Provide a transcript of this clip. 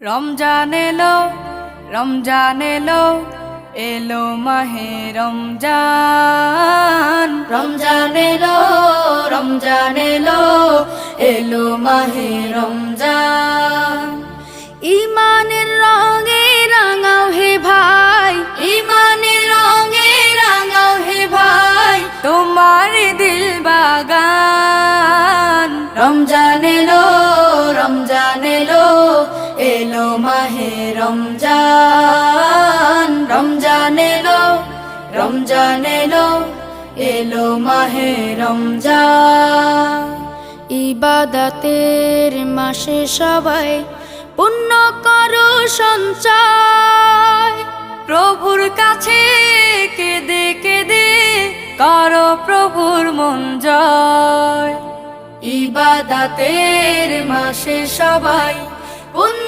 রমজান এলো, রমজান এলো, এলো মাহে রমজান। রমজান এলো, রমজান এলো, এলো মাহে রমজান। ইমানের রঙে রাঙাও হে ভাই, ইমানের রঙে রাঙাও হে ভাই, তোমার দিল বাগান। রমজান এলো, রমজান এলো, এলো মাহে রমজান। রমজান এলো, রমজান এলো, এলো মাহে রমজান। ইবাদতের মাসে সবাই পুণ্য করো সঞ্চয়, প্রভুর কাছে কেঁদে কেঁদে করো প্রভুর মন জয়। ইবাদতের মাসে সবাই পুণ্য